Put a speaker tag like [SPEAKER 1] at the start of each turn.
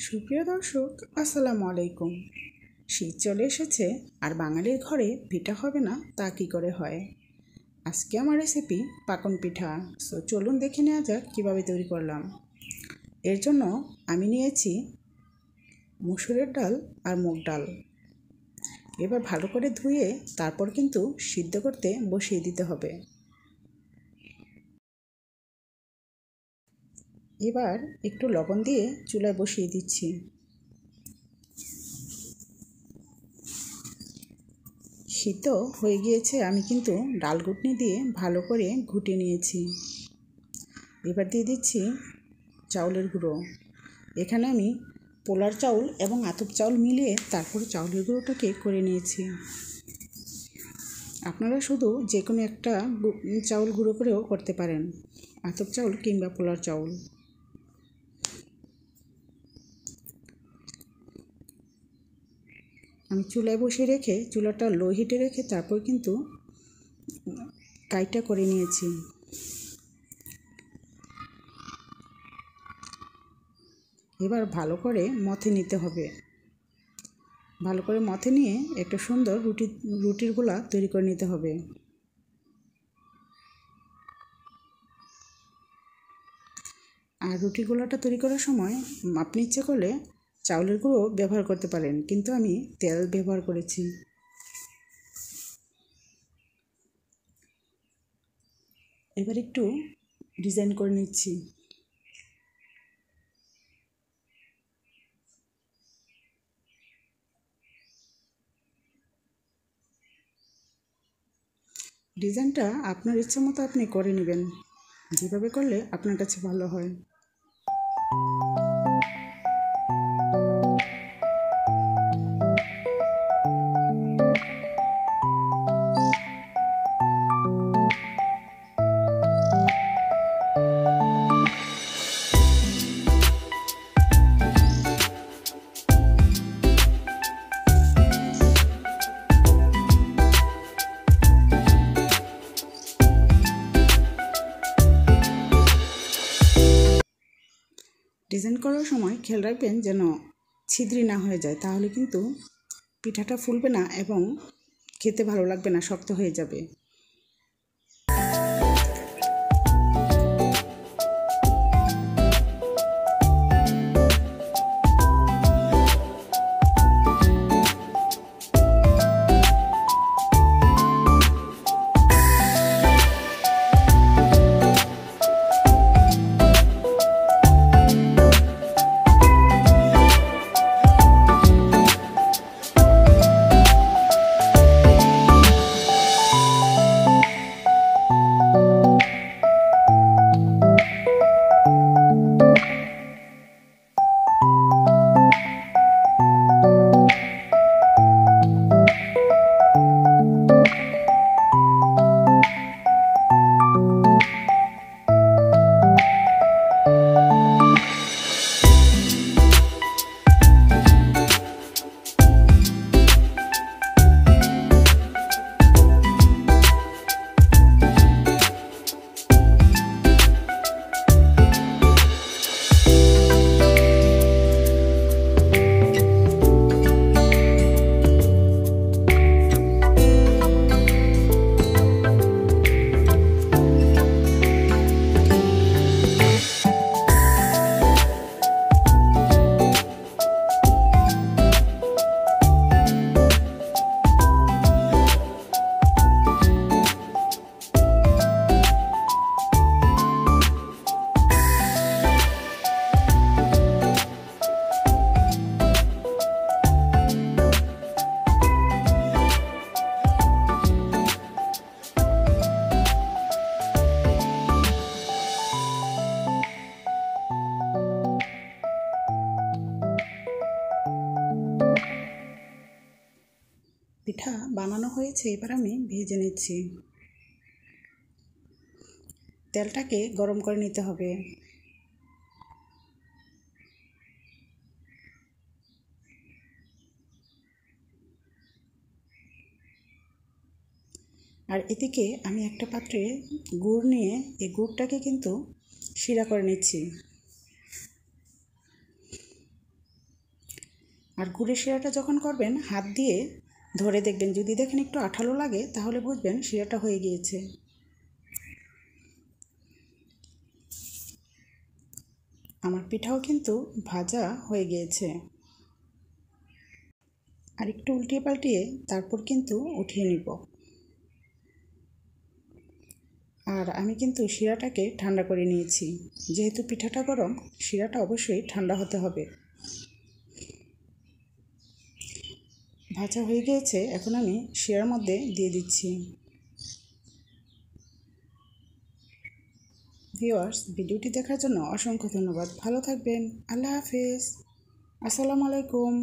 [SPEAKER 1] সুপ্রিয় দর্শক, আসসালামু আলাইকুম। শীত চলে এসেছে, আর বাঙালির ঘরে পিঠা হবে না তা কী করে হয়। আজকে আমার রেসিপি পাকন পিঠা। চলুন দেখে নেওয়া যাক কীভাবে তৈরি করলাম। এর জন্য আমি নিয়েছি মসুরের ডাল আর মুগ ডাল। এবার ভালো করে ধুয়ে তারপর কিন্তু সিদ্ধ করতে বসিয়ে দিতে হবে। এবার একটু লবণ দিয়ে চুলায় বসিয়ে দিচ্ছি। সিদ্ধ হয়ে গিয়েছে, আমি কিন্তু ডাল ঘুটনি দিয়ে ভালো করে ঘুটে নিয়েছি। এবার দিয়ে দিচ্ছি চাউলের গুঁড়ো। এখানে আমি পোলার চাউল এবং আতপ চাউল মিলিয়ে তারপর চাউলের গুঁড়োটাকে করে নিয়েছি। আপনারা শুধু যে কোনো একটা চাউল গুঁড়ো করেও করতে পারেন, আতপ চাউল কিংবা পোলার চাউল। আমি চুলায় বসিয়ে রেখে চুলাটা লো হিটে রেখে তারপর কিন্তু কাইটা করে নিয়েছি। এবার ভালো করে মথে নিতে হবে। ভালো করে মথে নিয়ে একটা সুন্দর রুটির গোলা তৈরি করে নিতে হবে। আর রুটির গোলাটা তৈরি করার সময় আপনি ইচ্ছে করলে চাউলের গুঁড়ো ব্যবহার করতে পারেন, কিন্তু আমি তেল ব্যবহার করেছি। এবার একটু ডিজাইন করে নিচ্ছি। ডিজাইনটা আপনার ইচ্ছা মতো আপনি করে নেবেন, যেভাবে করলে আপনার কাছে ভালো হয়। ডিজাইন করার সময় খেয়াল রাখবেন যেন ছিদ্রি না হয়ে যায়, তাহলে কিন্তু পিঠাটা ফুলবে না এবং খেতে ভালো লাগবে না, শক্ত হয়ে যাবে। পিঠা বানানো হয়েছে, এবার আমি ভেজে নিচ্ছি। তেলটাকে গরম করে নিতে হবে। আর এদিকে আমি একটা পাত্রে গুড় নিয়ে এই গুড়টাকে কিন্তু শিরা করে নিচ্ছি। আর গুড়ের শিরাটা যখন করবেন হাত দিয়ে ধরে দেখবেন, যদি দেখেন একটু আঠালো লাগে তাহলে বুঝবেন শিরাটা হয়ে গিয়েছে। আমার পিঠাও কিন্তু ভাজা হয়ে গিয়েছে। আর একটু উল্টিয়ে পাল্টিয়ে তারপর কিন্তু উঠিয়ে নিব। আর আমি কিন্তু শিরাটাকে ঠান্ডা করে নিয়েছি, যেহেতু পিঠাটা গরম শিরাটা অবশ্যই ঠান্ডা হতে হবে। ভাজা হয়ে গিয়েছে, এখন আমি শিরার মধ্যে দিয়ে দিচ্ছি। ভিউয়ার্স, ভিডিওটি দেখার জন্য অসংখ্য ধন্যবাদ। ভালো থাকবেন। আল্লাহ হাফেজ। আসসালামু আলাইকুম।